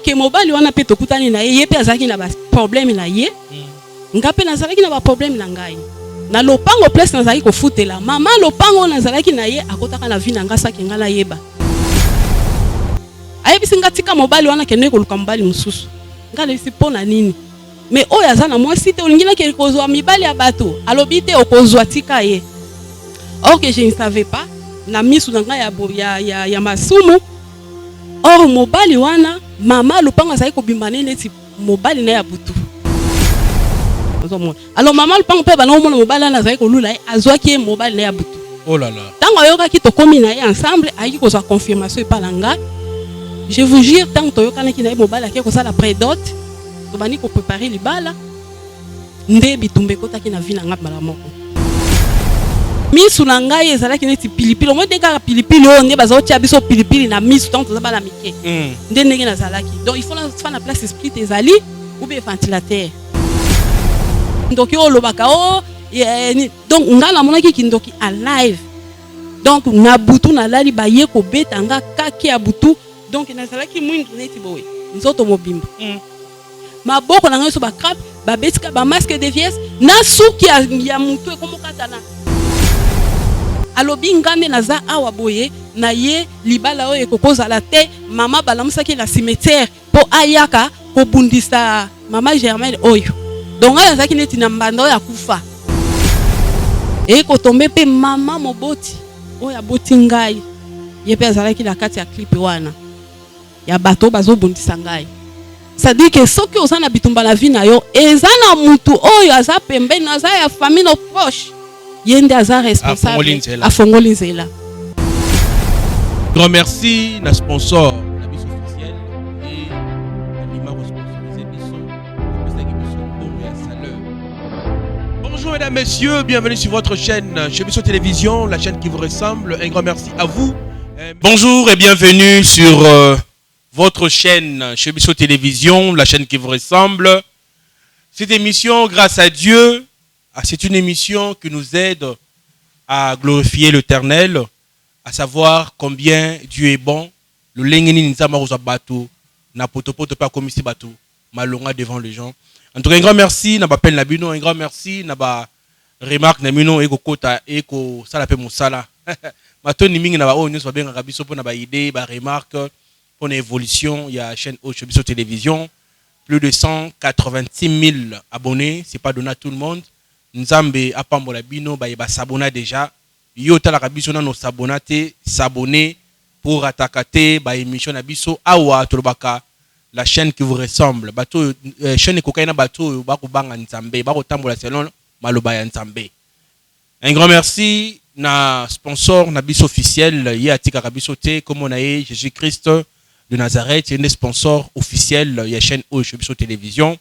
ke mobali wana pe tokutani na ye pe azaki na ba problème na ye ngape nazalaki na ba problème na ngai na lopango place nazalaki kofutela mama lopango nazalaki na ye akotaka na vie na nga saki ngala yeba ayebisi nga tika mobali wana kende koluka mobali mususu ngala isi pona nini mais oyo aza na mwasi te olingina ke kozwa mibali ya bato alobi te okozwa tika ye or que je ne savais pas na misu na nga ya masumu or mobali wana mama lopango azalaki kobimba neti mobali na ya butu alors maman lopango pe bana omona mobali na azalaki kolula ye azwaki ye mobali na ya butu oh là là tango ayokaki tokomi na ye ensemble ayaki kozwa confirmation epa na nga je vous jure tango toyokanaki na ye mobali akei kosala prédot tobandi kopréparer libala nde bitumba ekotaki na vi na nga mbala moko misu na ngai ezalaki neti pilipili omoi nde kaka pilipili oyo nde bazaotia biso pilipili na misu tango toza bana mike nde ndenge nazalaki donc il faut fa na place esprit ezali ou bien ventilateur ndoki oyo olobaka o donc nga namonaki kindoki alive donc na butu nalali baye kobeta nga kaki ya butu donc nazalaki mwindu neti boye nzoto mobimba maboko na ngai so bakrape babetika bamasque de vieillesse na suki ya mutu ekomokatana alobi ngande naza awa boye na ye libala oyo ekokozala te mama balamusaki na cimetière po ayaka kobundisa mama Germaine oyo donc ngai nazalaki neti na mbanda oyo akufa ekotombe pe mama moboti oyo aboti ngai ye pe azalaki na kati ya clip wana ya bato bazobundisa ngai c'est-à-dire que soki oza na bitumba na vie na yo eza na mutu oyo aza pembeni aza ya famille no proche yende aza responsable afongoli nzela. Grand merci na sponsor na biso officiel et na numéro sponsorisé biso ya saleur. Bonjour mesdames, messieurs, bienvenue sur votre chaîne chez Bisso Télévision, la chaîne qui vous ressemble. Un grand merci à vous. Bonjour et bienvenue sur votre chaîne chez Bisso Télévision, la chaîne qui vous ressemble. Cette émission, grâce à Dieu, c'est une émission qui nous aide à glorifier l'Éternel, à savoir combien Dieu est bon. Le lengeni nzama roza bato na potopoto pas comme ici bato malonga devant les gens. En tout cas, un grand merci na bapel na bino, un grand merci na ba remarque na bino eko kota eko sala pe mosala. Matoni mingi na ba o nyos ba benga biso po na ba idée, ba remarque pour une évolution, il y a la chaîne Bisso Télévision, plus de 186 000 abonnés, c'est pas donné à tout le monde. Nzambe apambola bino ba s'abonner déjà. Yo tala biso na no s'abonner pour attaquer ba émission na biso awa tolobaka la chaîne qui vous ressemble. Bato chaîne kokaina bato ba ko banga Nzambe, ba ko tambola selon maloba ya Nzambe. Un grand merci na sponsor na biso officiel ya tika biso te comme on a Jésus-Christ de Nazareth, c'est un sponsor officiel de la chaîne Bisso Télévision.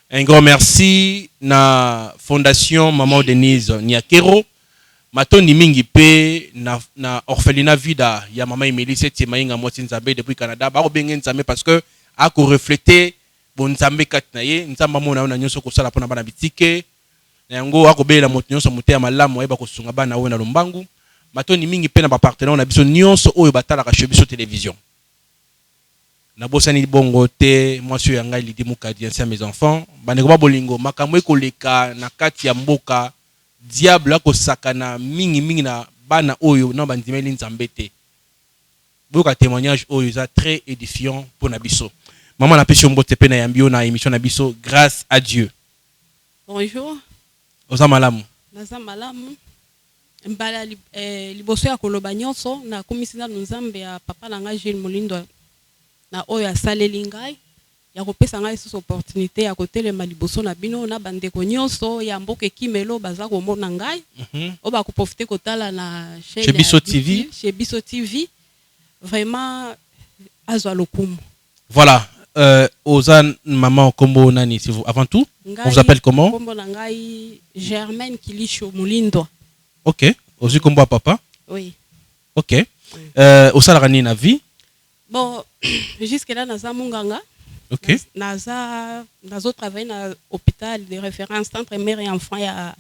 Un grand merci na Fondation Maman Denise Niakero. Matoni mingi pe na orphelinat vida ya Maman Emily Seti Mainga Moti Nzambe depuis Canada. Ba obengen Nzambe parce que a ko refléter bon Nzambe katnaye, Nzamba mona na nyonso ko sala pona bana bitike. Na yango a ko bela moti nyonso mote ya malamu eba ko sunga bana we na lombangu. Matoni mingi pe na ba partenaire na biso nyonso oyo batala ka Bisso Télévision. Nabosani bongo te moi sur yanga lidi mukadi ancien mes enfants baneko ba bolingo makamwe koleka na kati ya mboka diable ko sakana mingi na bana oyo na bandimeli Nzambe te boka témoignage oyo za très édifiant pour na biso maman na pesi mbote pe na yambio na émission na biso grâce à Dieu. Bonjour. Oza malamu. Naza malamu. Mbala liboso ya koloba nyonso na komisina Nzambe ya papa na nga Gilles Molindo na oyo asaleli ngai ya kopesa ngai sous opportunité ya kotelema liboso na bino na bandeko nyonso ya mboka Kimelo baza komona ngai o ba ko profiter kotala na chaîne Bisso TV, chez Bisso TV vraiment azwa lokumu. Voilà, Ozan maman kombo nani si vous avant tout on vous appelle comment? Kombo na ngai Germaine Kilisho Mulindo. OK, aussi kombo papa? Oui. OK. Osala rani na vie? Bon, jusque là naza munganga. OK. Nazo travailler na hôpital de référence centre mère et enfant ya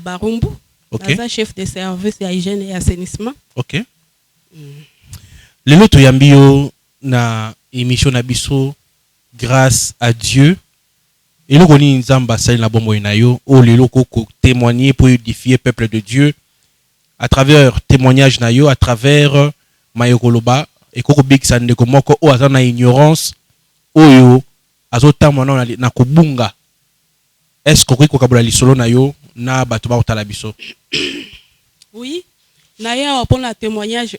Barumbu. OK. Naza chef de service ya hygiène et assainissement. OK. Lelo to yambio na émission na biso grâce à Dieu. Et nous connaissons la bombe au lelo témoigner pour édifier le peuple de Dieu à travers témoignage nayo, à travers mayokoloba et koko big sande komoko o azana ignorance oyo azotama na kubunga. Est-ce que ko kabula lisolo nayo na bato ba otala biso? Oui, nayo pour la témoignage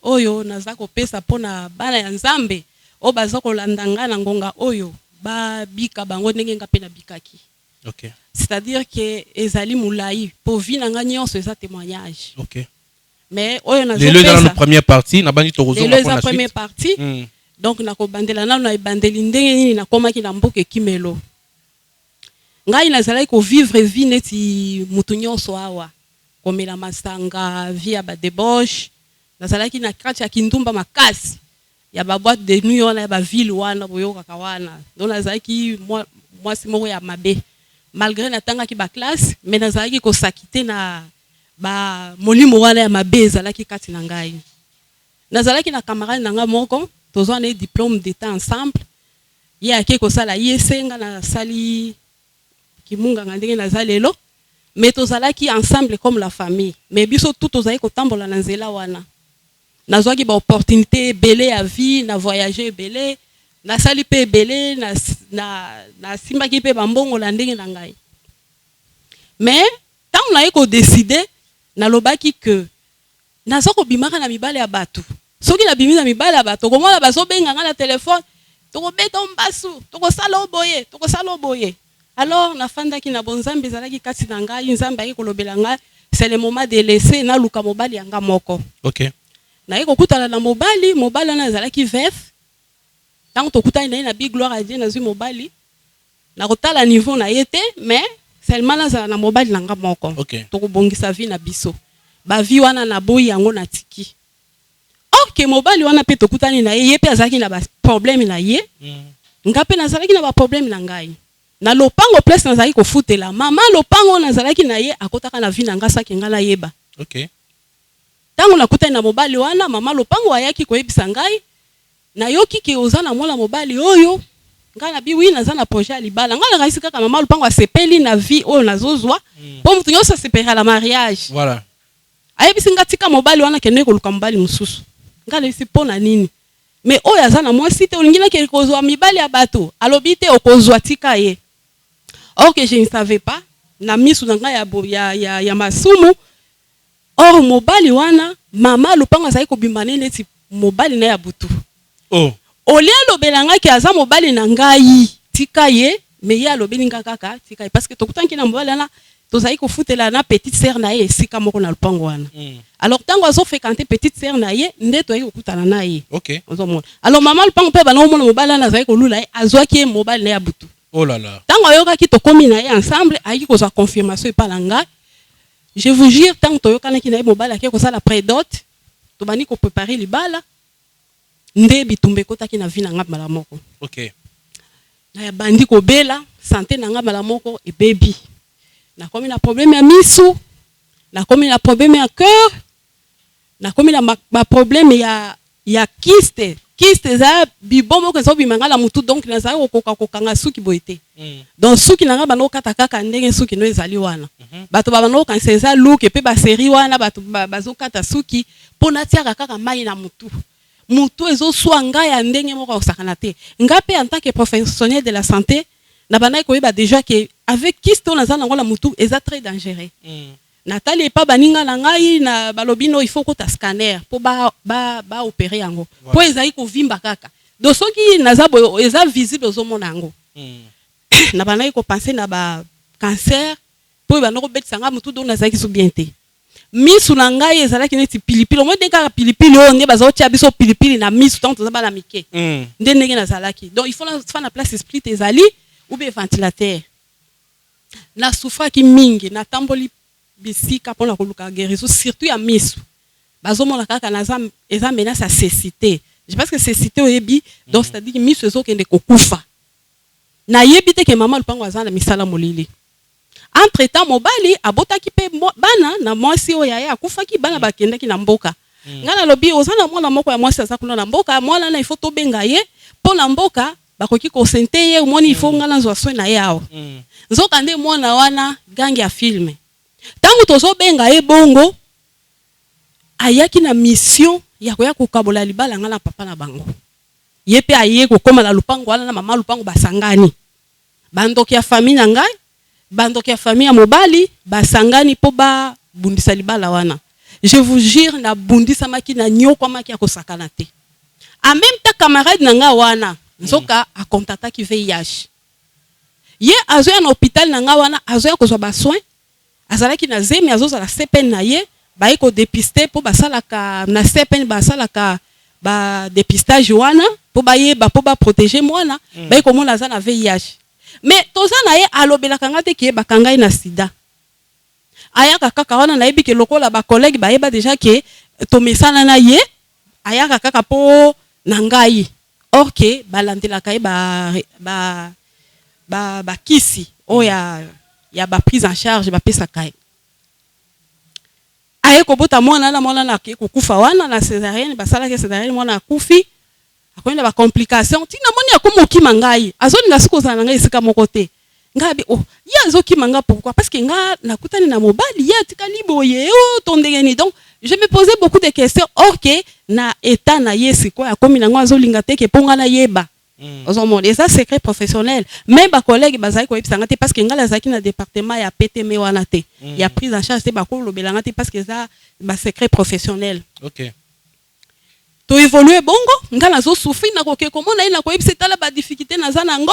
oyo naza ko pesa pona bana ya Nzambe o bazako landanga na ngonga oyo. Ba bika bango ndenge nga pe na bikaki. OK. C'est-à-dire que ezali moulayi pour vi na nga nyonso eza témoignage. OK. Mais oyo na les dans la première partie na bandi tokozo na la première partie. Donc na ko bandela na bandeli ndenge nini na komaki na mboka Kimelo. Ngai nazalaki ko vivre vie neti mutu nyonso awa. Komela masanga, via ba débauche. Nazalaki na kati ya kindumba makasi. Ya ba boîte de nuit wana ya ba ville wana boyoka kawana. Donc nazalaki moi si moko ya mabe. Malgré natanga ki ba classe, mais nazalaki ko sakite na ba molimo wana ya mabe ezalaki kati na ngai. Nazalaki na camarade nanga moko, tozwa na diplôme d'état ensemble. Ye ake ko sala yesenga na sali kimunga ngandenge nazalelo, mais tozalaki ensemble comme la famille. Mais biso tout tozalaki ko tambola na nzela wana. Nazwa ki ba opportunité belé à vie, na voyager belé, na sali pe belé, na simba ki pe bambongo la ndenge na ngai. Mais tant na yeko décider na lobaki que nazo ko bimaka na mibale ya batu. Soki na bimi na mibale ya batu, komona bazo benga nga na téléphone, toko beta mbasu, toko sala oboye. Alors na fanda ki na bonzambe ezalaki kati na ngai, nzambe aki kolobela ngai, c'est le moment de laisser na luka mobali yanga moko. OK. Na yeko kutala na mobali na ezalaki veuf. Tant to kutala na big gloire à Dieu na zui mobali. Na kotala niveau na yete, mais seulement na mobali nanga moko. OK. To kobongisa vie na biso. Ba vie wana na boyi yango na tiki. OK, mobali wana pe to kutani na ye pe azaki na ba problème na ye. Ngape na zalaki na ba problème na ngai. Na lopango place na zalaki ko futela. Mama lopango na zalaki na ye akotaka na vie na ngasa ki ngala yeba. OK. Tango nakutani na mobali wana mama lopango ayaki koyebisa ngai na yoki ke ozana mwana mobali oyo nga na biwi naza na projet ya libala nga na kasi kaka mama lopango asepeli na vie oyo nazozwa po mutu nyonso asepela la mariage. Voilà. Ayebisi nga tika mobali wana kende koluka mobali mususu nga lebisi pona nini mais oyo aza na mwasi te olingi na ke kozwa mibali ya bato alobi te okozwa tika ye. Or que je ne savais pas na misu na nga ya masumu. Or mobali wana mama lopango azali kobimba neti mobali na ya butu. Oh. Olia lobelanga ki aza mobali na ngai tika ye mais ya lobeli nga kaka tika ye parce que tokutanki na mobali na tozali ko futela na petite sœur na ye sika moko na lopango wana. Alors tango azo fréquenter petite sœur na ye nde toyi kokutana na ye. OK. Alors mama lopango pe bana omona mobali na azali kolula ye azwaki mobali na ya butu. Oh là là. Tango ayoka ki tokomi na ye ensemble ayiki kozwa confirmation epalanga. Je vous jure, tant que toyokana ki na mobala ke ko sala prédot, to bani ko préparer libala, nde bitumbe kota ki na vie na nga mala moko. OK. Na bandi ko bela, santé na nga mala moko e baby. Na komi na problème ya misu, na komi na problème ya cœur, na komi na ba problème ya kyste. Kyste za bibomo ko so bimanga la mutu donc na za koka nga suki boité. Donc suki na nga bano kata kaka ndenge suki no ezali wana. Bato bano kanseza look et pe ba série wana bato bazo kata suki pona tiaka kaka mai na mutu. Mutu ezo swanga ya ndenge moko osakana te. Ngape en tant que professionnel de la santé na bana ko yeba déjà que avec kyste on azana ngola mutu eza très dangereux. Natali pa baninga na ngai na balobino il faut ko ta scanner po ba opérer yango. Po ezali ko vimba kaka. Do soki nazabo eza visible ozomona yango. Na bana ko penser na ba cancer po ba no betisa nga mutu do nazaki so bien te. Misu na ngai ezalaki neti pilipili mo de kaka pilipili o ne bazo tia biso pilipili na misu tant za bala mike. Nde ndenge nazalaki. Donc il faut na place esprit ezali ou be ventilateur. Na souffra ki mingi na tamboli bisika pona koluka guérison surtout ya misu. Bazo mona kaka na eza menace à cécité. Je pense que cécité oyebi donc c'est-à-dire que misu ezo kende kokufa. Na yebi te ke mama lupango azana misala molili. Entre temps mobali abotaki pe bana na mwasi oya ya akufaki bana bakendaki na mboka. Ngana lobi ozana mwana moko ya mwasi azakuna na mboka mwana na il faut to benga ye po pona mboka bakoki ko senteye omoni ifo ngana zo soin na yao nzoka nde mwana wana gangi ya filme tangu tozo benga bongo ayaki na mission ya koya kokabola libala ngana papa na bango yepe aye ko koma la lupango wana na mama lupango basangani bandoki ya famille na ngai bandoki ya famille ya mobali basangani po ba bundisa libala wana. Je vous jure na bundisa maki na nyoko maki ya kosakana te. En même temps camarade nanga wana nzoka a contacta ki VIH. Ye azoya na hôpital nanga wana azoya kozwa ba soin azalaki na zemi azozala CPN na ye ba ko dépister po basalaka na CPN basalaka ba dépistage wana po ba yeba po ba protéger mwana ba ko mona za na VIH. Mais toza na ye alobelaka ngate ki ba kangai na sida. Ayaka kaka wana na yebi ke lokola ba collègue ba yeba déjà ke to mesana na ye ayaka kaka po nangai. Or que balandela kai ba kisi o ya ba prise en charge ba pesa kai. Aye ko bota mwana na ke kufa wana na césarienne basala ke césarienne mwana akufi akoenda ba complication tina moni akomoki mangai azoni na siko za ngai sika moko te ngabi oh ya azoki manga pourquoi parce que nga nakutani na mobali ya tika liboye o tondengeni donc je me posais beaucoup de questions or que na état na yesi quoi akomi nango azolinga te ke ponga na yeba ozomona et ça secret professionnel même ba collègue bazai ko yebisanga te parce que nga lazaki na département ya PTM wana te ya prise en charge te ba ko lobelanga te parce que ça ba secret professionnel. OK. To évoluer bongo nga nazo souffrir na koke komona ina ko yebisa tala ba difficulté na za nango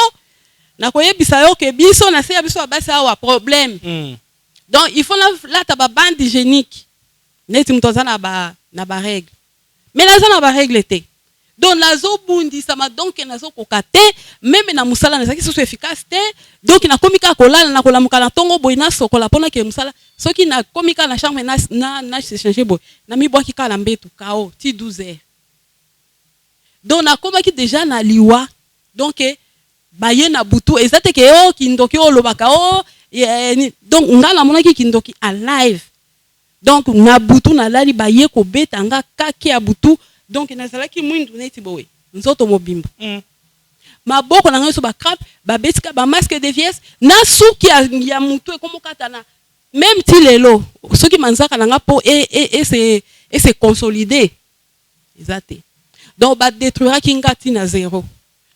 na ko yebisa yo ke biso na se ya biso ba sa wa problème. Donc il faut la taba bande hygiénique neti mtoza na ba règle mais na za na ba règle te donc nazo bundi sama donc nazo kokate même na musala na zaki so efficace te donc na komika kolala na kolamuka na tongo boina sokola pona ke musala soki na komika na chambre na se changer boy na mi boaki kala mbetu kao ti 12 heures. Donc na komaki déjà na liwa donc baye na butu ezate ke o kindoki o lobaka o donc ngala monaki kindoki en live donc na butu na lali baye ko beta nga kake ya butu donc na salaki mwindu neti bowe nzoto mobimba maboko na ngaso ba crap ba betika ba masque de vieillesse na suki ya mutu e komo katana même ti lelo soki manzaka na nga po et c'est consolidé ezate donc ba détruira kingati na zéro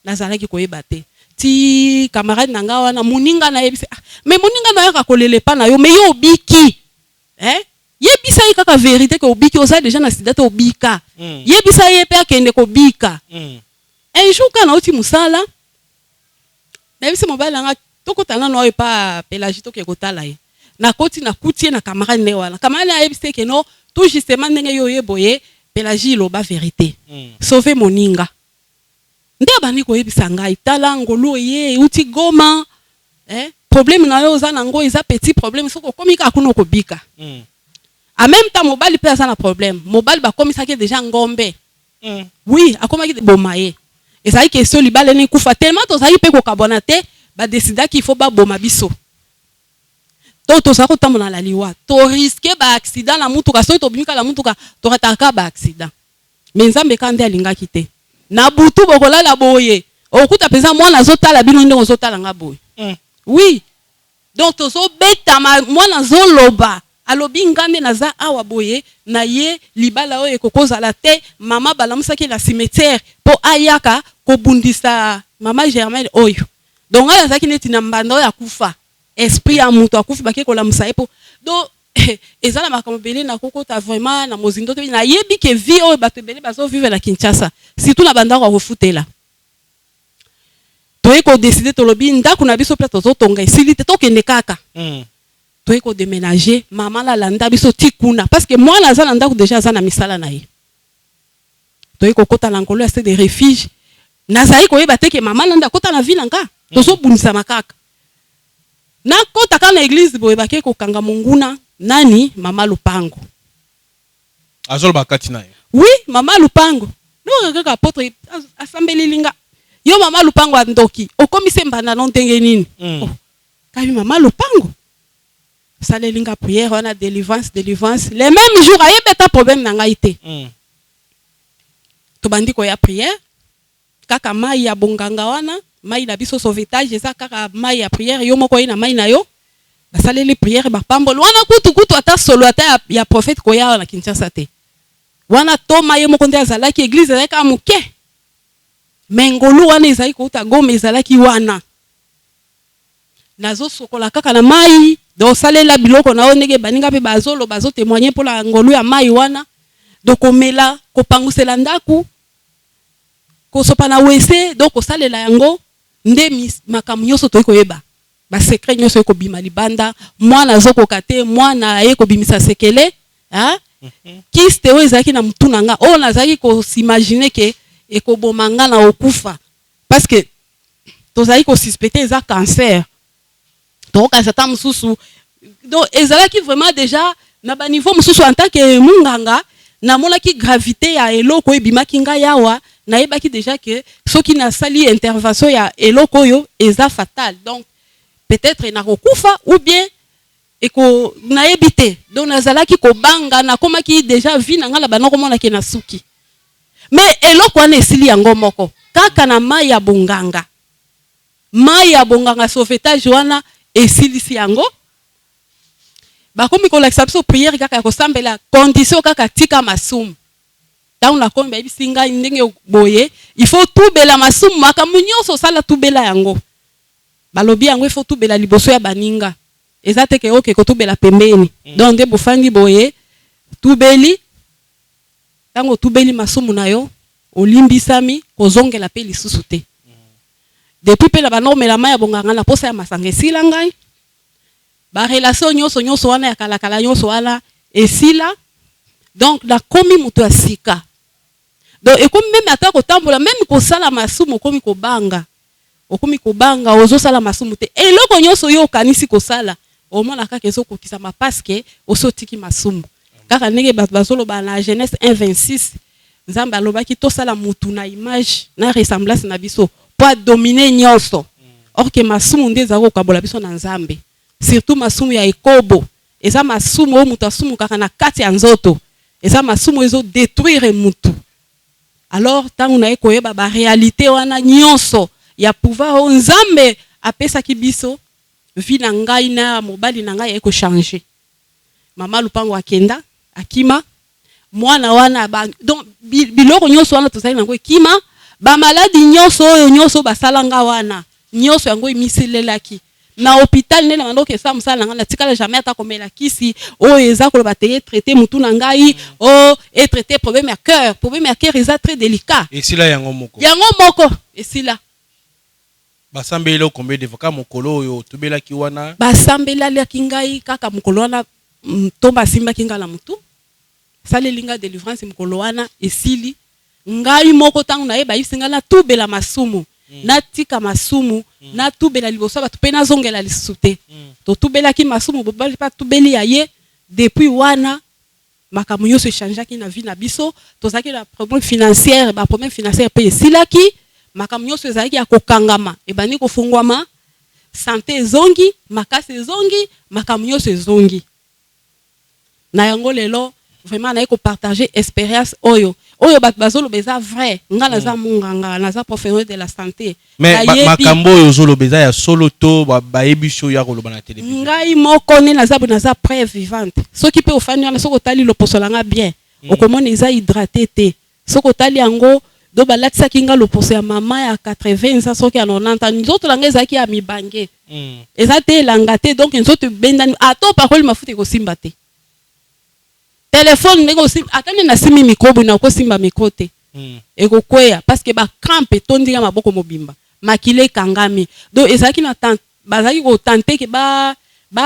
na salaki ko yebate ti camarade nanga wana muninga na yebise mais muninga na yaka kolele pa na yo mais yo biki yebisa yi kaka vérité que obiki oza déjà na sida te obika yebisa ye pe akende ko bika un jour kana oti musala na yebisa mobile nga tokotana no e pa Pélagie to ke kotala ye na koti na kutie na camarade ne wana camarade na yebisa ke no tout justement ndenge yo yeboye Pélagie loba vérité sauver moninga nde abani ko yebisa ngai tala ngolo ye uti Goma problème na yo za nango eza petit problème soko komika kuno ko bika en même temps mobali pe ça na problème mobali ba komisa ke déjà ngombe oui akomaki bomaye et ça que so libale ni kufa tellement to ça pe ko kabonate ba décida qu'il faut ba boma biso to ça ko tamona la liwa to risquer ba accident na mutuka so to bimika la mutuka to rataka ba accident mais nzambe kande alinga kite na butu bokola la boye okuta pesa mwana zotala bino ndenge zotala nga boye oui donc to so beta mwana zoloba alobi ngande naza awa boye na ye libala oye kokoza la te mama balamusaki la cimetière po ayaka ko bundisa mama Germaine oyo donc ala zaki neti na mbanda oya kufa esprit ya mutu akufi bake ko la musaepo donc ezala makamobele na kokota vraiment na mozindo te na yebi ke vie oyo bato bele bazo vivre na Kinshasa surtout na banda ko refutela to eko décider to lobi ndako na biso plateau to tonga silite to kende kaka to eko déménager maman la landa biso tikuna parce que moi na zana ndako déjà zana misala na ye to eko kota na ngolo c'est des refuges na zai ko yeba te ke maman landa kota na ville nga to so bunisa makaka na kota kana église boye bake ko kanga munguna nani mama Lupango azol bakati na ye oui mama Lupango no kaka apôtre asambeli linga yo mama Lupango andoki okomise mbana non tenge nini kabi mama Lupango sale linga prière on a délivrance les mêmes jours ayebeta problème na ngai te to bandi ko ya prière kaka mai ya bonganga wana mai na biso sauvetage eza kaka mai ya prière yo moko na mai na yo basaleli prière bapambolo wana kutu ata solo ata ya prophète koya na Kinshasa te wana to mai moko nde azalaki église ezalaki amuke mengolu wana ezalaki kouta Goma ezalaki wana nazo sokola kaka na mai do salela biloko na onege baninga pe bazolo bazo témoigner pour la ngolu ya mai wana do komela kopangusela ndaku ko sopana wese do ko salela yango nde makamu nyoso to koyeba ba secret nyoso ko bima libanda mwana zoko kate mwana ye ko bimisa sekele hein kiste we zaki na mutuna nga o nazaki ko s'imaginer que e ko bomanga na okufa parce que tozaki ko suspecter za cancer to ka sata mususu donc ezalaki vraiment déjà na ba niveau mususu en tant que munganga na monaki gravité ya eloko ebimaki nga yawa na yebaki déjà que soki na sali intervention ya eloko yo eza fatal donc peut-être na kokufa ou bien eko na yebite donc nazalaki ko banga na komaki déjà vie na nga la banoko mona ke na suki mais eloko wana esili yango moko kaka na mai ya bonganga sauvetage wana esilisi yango bakomi ko lakisa biso prière kaka ko sambela condition kaka tika masumu dans la komba bisinga ndenge boye il faut tout bela masumu makamu nyonso sala tout bela yango balobi yango il faut tout bela liboso ya baninga ezate ke oke ko tout bela pembeni donc de bofandi boye tout beli tango tout beli masumu na yo olimbisami kozongela pe lisusu te depuis pe la banomela maya bonganga na posa ya masanga esila ngai ba relation nyonso wana ya kala nyonso wana esila donc la komi muto asika donc ekomi même ata ko tambola même ko sala masumu komi ko banga okomi ko banga ozo sala masumu te eloko nyonso yo kanisi ko sala au moins kaka ezo ko kisama parce que osotiki masumu kaka ndenge bazolo ba na Genèse 1:26 Nzambe alobaki to sala mutu na image na ressemblance na biso pour dominer nyonso or que masumu nde zako kabola biso na Nzambe surtout masumu ya ekobo eza masumu o mutu asumu kaka na kati ya nzoto eza masumu ezo détruire mutu alors tangu na ekoyeba ba réalité wana nyonso ya pouvoir o Nzambe apesa ki biso vie na ngai na mobali na ngai eko changer mama lupango akenda akima mwana wana donc biloko nyonso wana tozali nango ekima ba maladi nyonso basalanga wana nyonso yango emiselelaki na hôpital nena mandoko esa musala nga na tikala jamais ata komela kisi o eza ko ba traiter mutu na ngai o et traiter problème à cœur eza très délicat esila yango moko esila basambela combien de voka mokolo oyo tubela ki wana basambela la kingai kaka mokolo wana tomba simba kingala mutu salelinga délivrance mokolo wana esili ngai moko tangu na yeba isinga na tubela masumu na tika masumu na tubela liboso batu pe na zongela lisusu te to tubela ki masumu bobali pa tubeli ya ye depuis wana makamu nyonso echangeaki na vie na biso tozaki na problème financière pe esilaki makamu nyonso ezalaki ya kokangama ebani kofungwama santé ezongi makasi ezongi makamu nyonso ezongi na yango lelo vraiment na ko partager expérience oyo bazolo beza vrai ngala za munganga na za professionnel de la santé mais makambo oyo zolo beza ya solo to baebisho ya koloba na télévision ngai moko ne na za preuve vivante soki pe ofani na soko tali loposolanga bien okomona eza hydraté te soko tali yango do balatisa kinga loposo ya mama ya 80 ans soki ya 90 nzoto langa ezaki ya mibange eza te langa te donc nzoto bendani ato parole mafuta ko simba te téléphone nego sim atani na simi micro na ko simba micro te eko kwea parce que ba crampe tondika maboko mobimba makile kangami donc ezaki na bazaki ko tenter que ba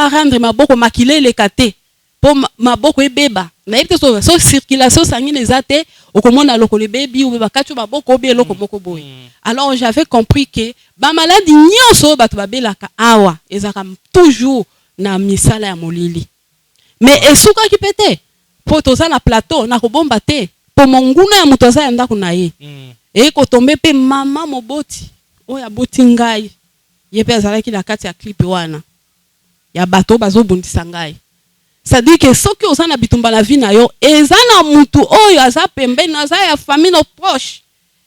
rendre maboko makile lekate po maboko ebeba na yebite so circulation sanguine ezate okomona lokole bebi ou ba katu maboko obi eloko moko boy alors j'avais compris que ba maladie nyonso batu babelaka awa ezaka toujours na misala ya molili mais esuka ki pete po toza na plateau na kobomba te po monguna ya muto za ndako na ye e ko tombe pe mama moboti oya boti ngai ye pe azalaki na kati ya clip wana ya bato bazobundisa ngai ça dit que soki oza na bitumba na vie na yo eza na mutu oyo aza pembeni aza ya famille no proche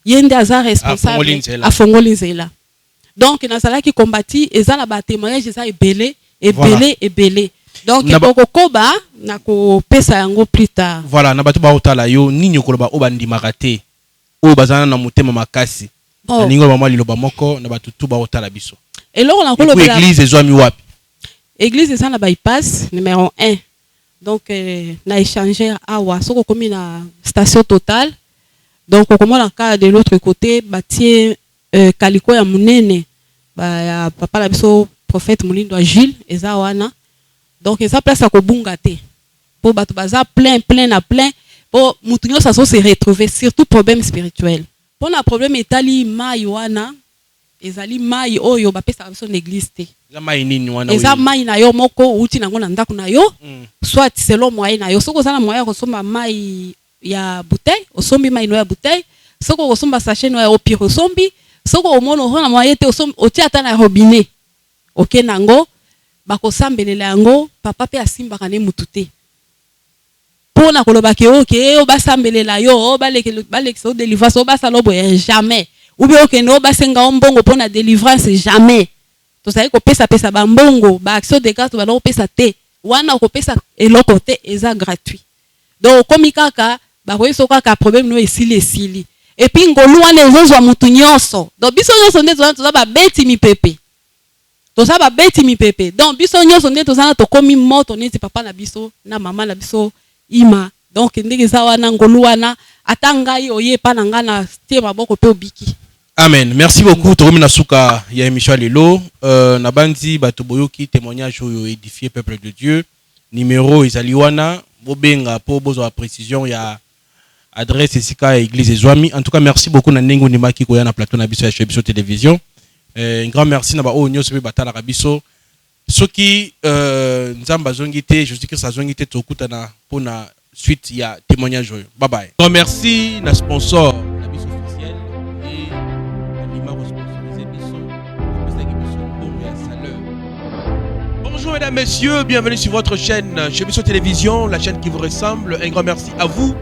yende aza responsable afongoli nzela. Donc nazalaki kombati eza na ba témoignage eza ebele ebele. Donc kokoba na ko pesa yango plus tard. Voilà, na bato ba otala yo nini okoloba obandimaka te. O bazana na motema makasi. Ningo ba mwa liloba moko na bato tu ba otala biso. Et là on a koloba église ezwami wapi? Église eza na bypass numéro 1. Donc na échangé awa soko komi na station Total. Donc au comment cas de l'autre côté bâtier kaliko ya munene ba ya papa la biso prophète Mulindo Gilles eza wana. Donc eza place à kobunga te. Pour bato baza plein pour mutunyo ça se retrouver surtout problème spirituel. Pour na problème etali mai wana ezali mai oyo ba pesa biso l'église te. Eza mai nini wana? Eza mai na yo moko uti nango na ndako na yo. Soit selon moyen na yo soko za na moyen ko somba mai ya bouteille, osombi mai no ya bouteille, soko osomba sachet no ya opiro osombi, soko omono na moyen te osombi oti ata na robinet. OK nango bako sambelela yango papa pe asimba kane mutute. Pona koloba ke OK o ba sambelela yo o ba leke so délivrance o ba salobo jamais. Ou bien OK no ba senga mbongo pona délivrance jamais. To sai ko pesa ba mbongo ba action de grâce ba no pesa te. Wana ko pesa eloko te eza gratuit. Donc komi kaka ba ko yeso kaka problème no esili. Et puis ngolu wana ezozwa mutu nyonso. Donc biso nyonso nde toza ba beti mi pepe. Toza ba beti mi pepe. Donc biso nyonso nde toza na to komi moto neti papa na biso na mama na biso ima. Donc ndenge za wana ngolu wana atangai oye pa na nga na tie maboko pe obiki. Amen. Merci beaucoup. Tokomi na suka ya émission lelo na bandi bato boyoki témoignage oyo édifier peuple de Dieu. Numéro ezali wana bobenga po bozo la précision ya adresse esika église ezwami. En tout cas merci beaucoup na ndenge ndimaki ko ya na plateau na biso ya biso télévision. Un grand merci na ba o nyoso be batala biso. Soki nzamba zongi te, je dis que ça zongi te tokutana pona suite ya témoignage oyo. Bye bye. Un grand merci na sponsor na biso officiel et anima sponsorisé biso. Bonjour mesdames, messieurs, bienvenue sur votre chaîne chez Bisso Télévision, la chaîne qui vous ressemble. Un grand merci à vous